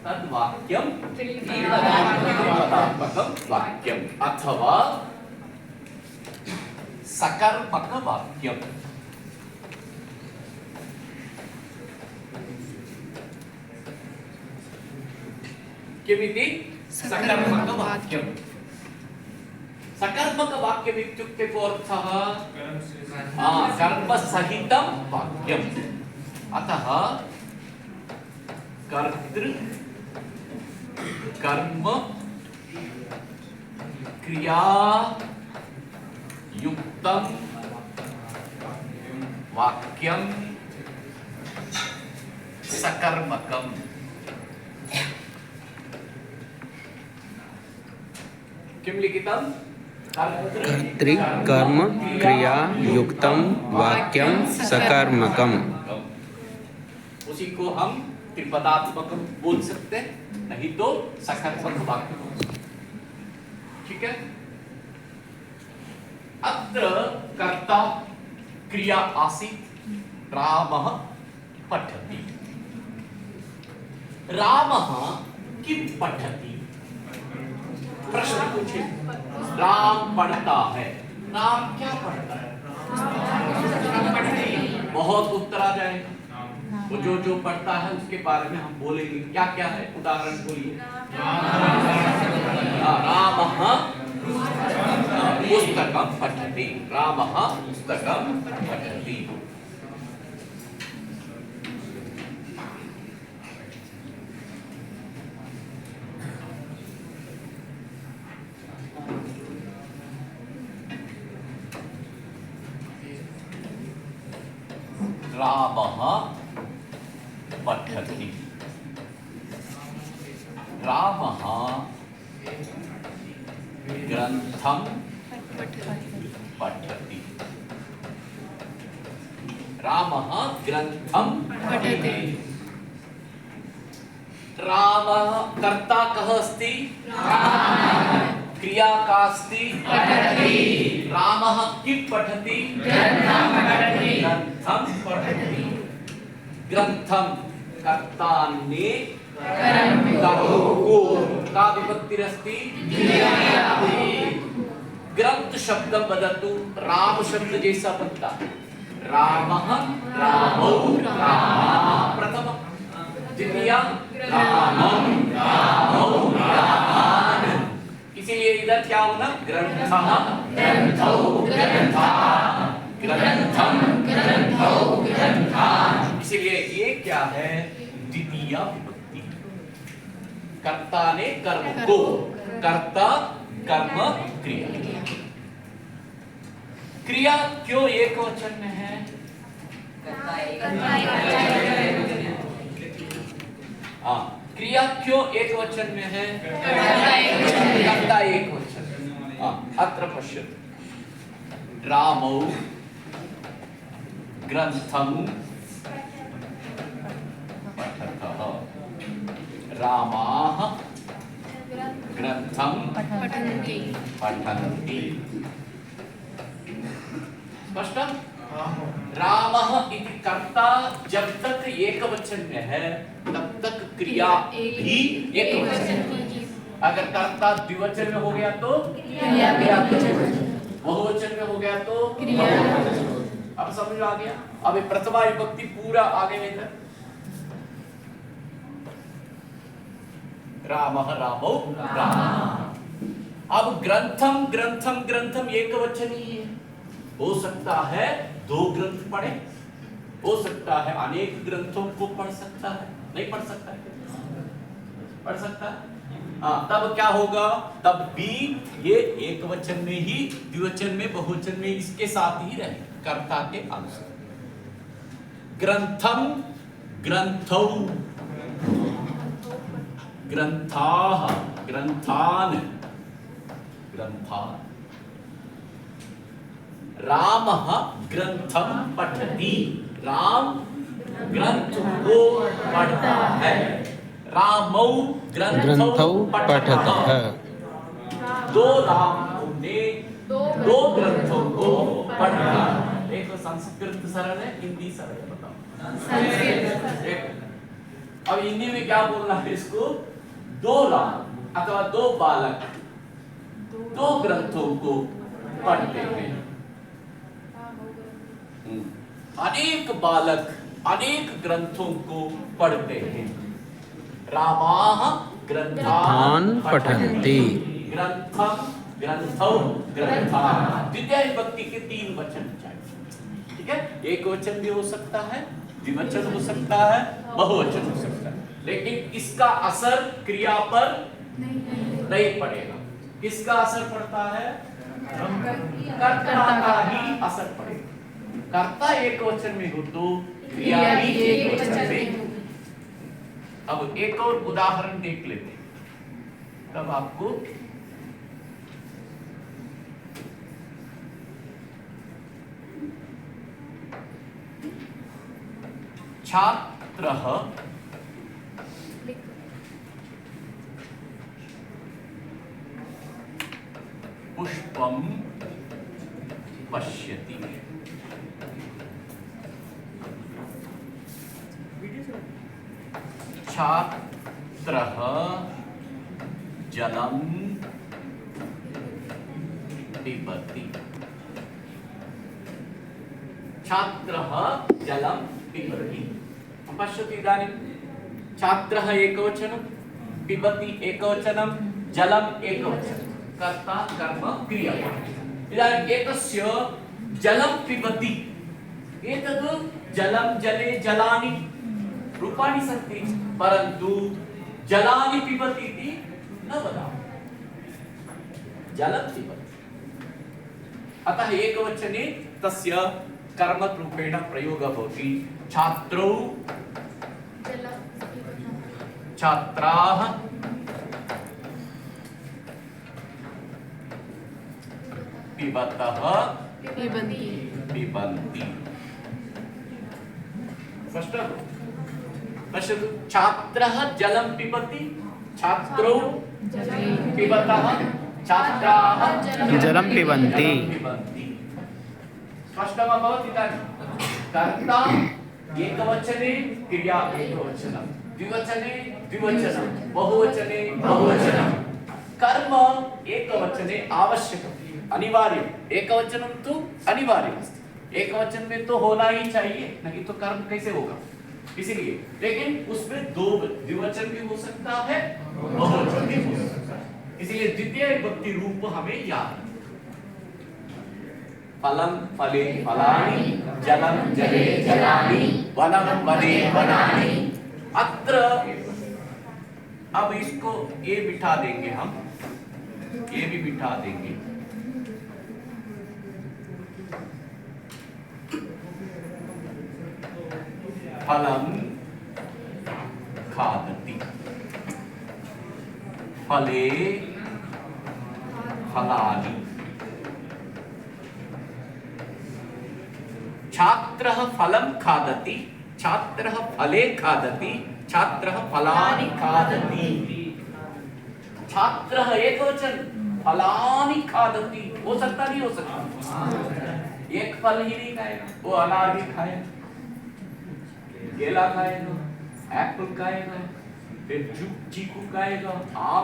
तद् वाक्यं त्रिपदात्मकं वाक्यम् अथवा सकर्मक वाक्यम्। किमिति सकर्मक वाक्यम्। सकर्मक वाक्यम् इत्युक्ते को अर्थः कर्मसहितं वाक्यम्। अतः कर्तृ कर्म क्रिया युक्तं वाक्यं सकर्मकम्। किं लिखितं? कर्तृ कर्म क्रिया युक्तं वाक्यं सकर्मकम्। उसी को हम त्रिपदात्मक बोल सकते हैं, नहीं तो सकर्मक वाक्य बोल सकते हैं। ठीक है। अत्र कर्ता क्रिया आसीत् रामः पठति। रामः किं पठति? प्रश्न पूछे। राम पढ़ता है। राम क्या पढ़ता है? बहुत उत्तर आ जाएगा। वो जो पढ़ता है उसके बारे में हम बोलेंगे। क्या क्या है? उदाहरण बोलिए। रामः पुस्तकं पठति। रामः पुस्तकं पठति। रामः पठति। रामः ग्रंथं पठति। रामः ग्रंथं पठति। रामः कर्ता कः अस्ति? क्रिया का अस्ति? पठति। रामः किं पठति? ग्रंथं पठति। ग्रंथं पठति। ग्रंथं कर्ता ने को का विभक्तिरस्ति? ग्रंथ शब्द वदतु। राम शब्द जैसा बनता है। रामः रामौ रामाः प्रथमं। द्वितीया रामं रामौ रामान्। इसीलिए इधर क्या होना? ग्रंथः ग्रंथौ ग्रन्थाः। ग्रंथं ग्रंथौ ग्रन्थाः। इसीलिए ये क्या है? द्वितीय विभक्ति। कर्ता ने कर्म को, कर्ता कर्म क्रिया। क्रिया क्यों एक वचन में है? क्रिया क्यों एक वचन में है? कर्ता एक वचन। अत्र पश्यतु। रामौ ग्रंथं पठतः। रामाः ग्रंथं पठन्ति। स्पष्टं? रामः इति कर्ता जब तक एकवचन में है तब तक क्रिया भी एकवचन में। अगर कर्ता द्विवचन में हो गया तो क्रिया बहुवचन में हो गया तो क्रिया। अब समझ में आ गया? अब ये प्रथमा विभक्ति पूरा आगे लेकर रामः रामौ रामाः। अब ग्रंथम ग्रंथम ग्रंथम एकवचन ही है। हो सकता है दो ग्रंथ पढ़े, हो सकता है अनेक ग्रंथों को पढ़ सकता है। नहीं पढ़ सकता है? पढ़ सकता है। तब क्या होगा? तब भी ये एक वचन में ही, द्विवचन में, बहुवचन में इसके साथ ही रहे, कर्ता के अनुसार। ग्रंथम ग्रंथौ ग्रंथाः ग्रंथान् ग्रंथान्। रामः ग्रंथं पठति। राम ग्रंथ को पढ़ता है। रामौ ग्रंथौ पठतः। दो रामों ने दो ग्रंथों को पढ़ा। देखो संस्कृत सरल है, हिंदी सरल है। बताओ। अब हिंदी में क्या बोलना है इसको? दो लाल अथवा दो बालक दो ग्रंथों को पढ़ते हैं। अनेक बालक अनेक ग्रंथों को पढ़ते हैं। रामाः ग्रंथान् पठन्ति। ग्रंथम ग्रंथौ ग्रंथान्। द्वितीय विभक्ति के 3 वचन चाहिए। ठीक है, एक वचन भी हो सकता है, द्विवचन हो सकता है, बहुवचन हो सकता है, लेकिन इसका असर क्रिया पर नहीं पड़ेगा। किसका असर पड़ता है? कर्ता का ही असर पड़ेगा। कर्ता एक वचन में हो तो क्रिया भी एक वचन में हो। अब एक और उदाहरण देख लेते हैं, तब आपको छात्रः पुष्पं पश्यति। छात्रः जलं पिबति। छात्रः जलं पिबति। पश्यतु इदानीं छात्रः एकवचनं, पिबति एकवचनं, जलम् एकवचनं। कर्ता कर्म क्रिया। इदानीं एकस्य जलं पिबति, एतद् जलं जले जलानि रूपाणि सन्ति, परन्तु जलानि पिबति इति न वदामः। जलं पिबति। अतः एकवचने तस्य कर्मरूपेण प्रयोगः भवति। छात्रौ छात्राः पिबतः पिबन्ति। स्पष्टं? पश्यतु, छात्रः जलं पिबति, छात्रौ पिबतः, छात्राः जलं पिबन्ति। स्पष्टम् अभवत् इदानीं? कर्ता एकवचने क्रिया एकवचनं, द्विवचने द्विवचनं, बहुवचने बहुवचनं। कर्म एकवचने आवश्यकम्, अनिवार्यम्। एकवचनं तो अनिवार्य अस्ति। एकवचन में तो होना ही चाहिए, नहीं तो कर्म कैसे होगा? इसीलिए, लेकिन उसमें दो द्विवचन भी हो सकता है, बहुवचन भी हो सकता है। इसीलिए द्वितीय विभक्ति रूप हमें याद है। फलं फले फलानि, जलं जले जलानि, वनं वने वनानि। अत्र अब इसको ये बिठा देंगे हम, ये भी बिठा देंगे। फलं खादति, फले फलानि। छात्रः फलं खादति, छात्रः फले खादति, छात्रः फलानि खादति। छात्रः एकवचन, फलानि खादति। हो सकता नहीं हो सकता? एक फल ही नहीं खाएगा, वो अनार भी खाएगा, केला खाएगा, एप्पल खाएगा, फिर चीकू खाएगा, आम